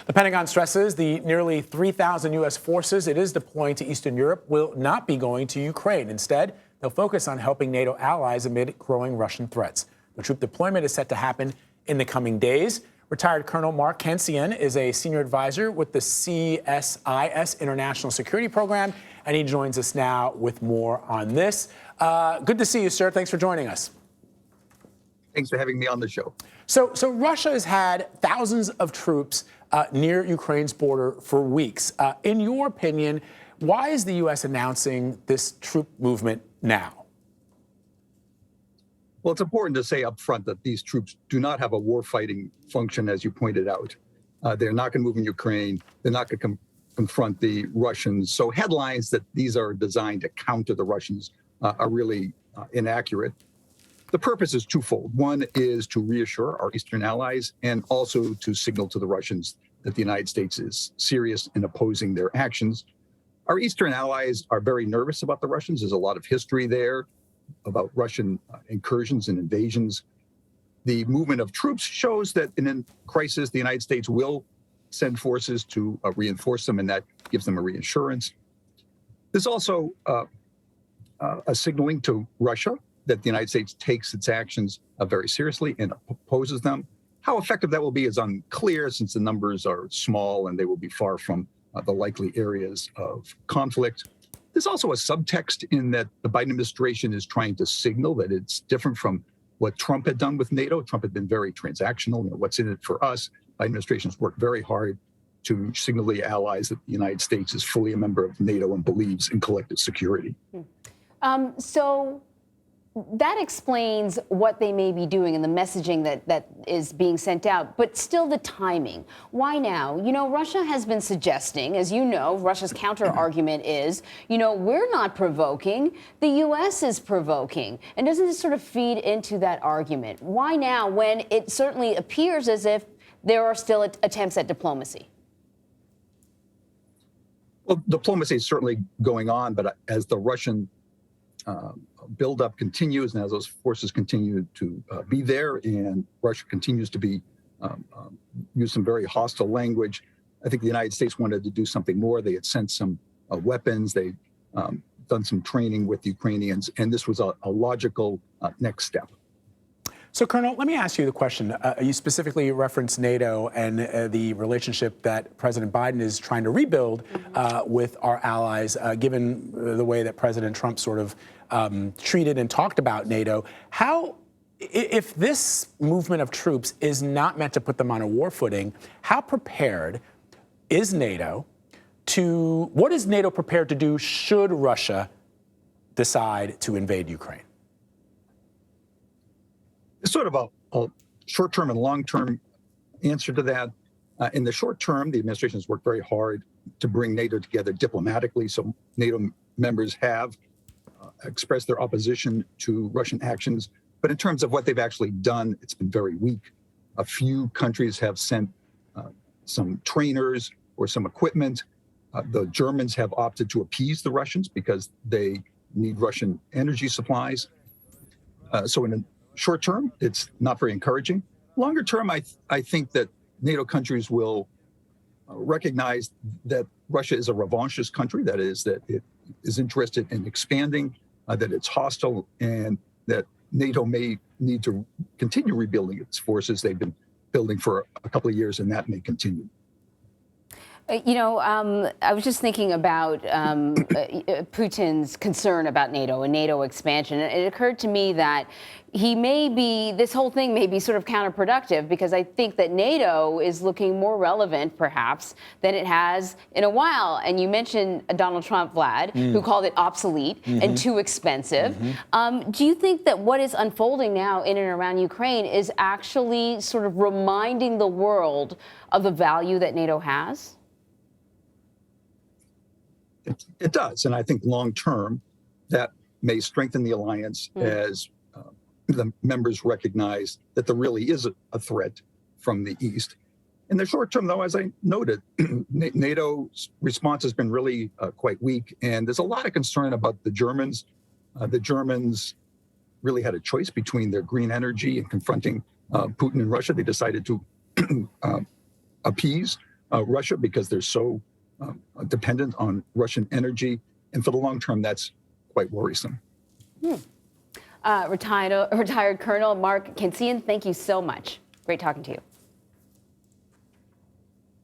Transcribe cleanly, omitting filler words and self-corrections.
The Pentagon stresses the nearly 3,000 U.S. forces it is deploying to Eastern Europe will not be going to Ukraine. Instead, they'll focus on helping NATO allies amid growing Russian threats. The troop deployment is set to happen in the coming days. Retired Colonel Mark Cancian is a senior advisor with the CSIS International Security Program, and he joins us now with more on this. Good to see you, sir. Thanks for joining us. Thanks for having me on the show. So Russia has had thousands of troops near Ukraine's border for weeks. In your opinion, why is the U.S. announcing this troop movement now? Well, it's important to say up front that these troops do not have a war-fighting function, as you pointed out. They're not going to move in Ukraine. They're not going to confront the Russians. So headlines that these are designed to counter the Russians are really inaccurate. The purpose is twofold. One is to reassure our Eastern allies and also to signal to the Russians that the United States is serious in opposing their actions. Our Eastern allies are very nervous about the Russians. There's a lot of history there about Russian incursions and invasions. The movement of troops shows that in a crisis, the United States will send forces to reinforce them, and that gives them a reassurance. There's also a signaling to Russia that the United States takes its actions very seriously and opposes them. How effective that will be is unclear, since the numbers are small and they will be far from the likely areas of conflict. There's also a subtext in that the Biden administration is trying to signal that it's different from what Trump had done with NATO. Trump had been very transactional. What's in it for us? Biden administration has worked very hard to signal the allies that the United States is fully a member of NATO and believes in collective security. So that explains what they may be doing and the messaging that is being sent out, but still the timing. Why now? You know, Russia has been suggesting, as you know, Russia's counter argument is, you know, we're not provoking, the U.S. is provoking. And doesn't this sort of feed into that argument? Why now, when it certainly appears as if there are still attempts at diplomacy? Well, diplomacy is certainly going on, but as the Russian buildup continues and as those forces continue to be there and Russia continues to be use some very hostile language, I think the United States wanted to do something more. They had sent some weapons. They'd done some training with the Ukrainians, and this was a logical next step. So, Colonel, let me ask you the question. You specifically referenced NATO and the relationship that President Biden is trying to rebuild with our allies, given the way that President Trump sort of treated and talked about NATO. How, if this movement of troops is not meant to put them on a war footing, how prepared is NATO to, what is NATO prepared to do should Russia decide to invade Ukraine? It's sort of a short-term and long-term answer to that. In the short term, the administration has worked very hard to bring NATO together diplomatically. So NATO members have expressed their opposition to Russian actions. But in terms of what they've actually done, it's been very weak. A few countries have sent some trainers or some equipment. The Germans have opted to appease the Russians because they need Russian energy supplies. So in the short term, it's not very encouraging. Longer term, I think that NATO countries will recognize that Russia is a revanchist country, that is, that it is interested in expanding, that it's hostile, and that NATO may need to continue rebuilding its forces. They've been building for a couple of years, and that may continue. You know, I was just thinking about Putin's concern about NATO and NATO expansion. It occurred to me that he may be, this whole thing may be sort of counterproductive, because I think that NATO is looking more relevant, perhaps, than it has in a while. And you mentioned Donald Trump, Vlad, who called it obsolete and too expensive. Do you think that what is unfolding now in and around Ukraine is actually sort of reminding the world of the value that NATO has? It does. And I think long term, that may strengthen the alliance as the members recognize that there really is a threat from the East. In the short term, though, as I noted, NATO's response has been really quite weak. And there's a lot of concern about the Germans. The Germans really had a choice between their green energy and confronting Putin in Russia. They decided to appease Russia because they're so dependent on Russian energy. And for the long term, that's quite worrisome. Retired Colonel Mark Cancian, thank you so much. Great talking to you.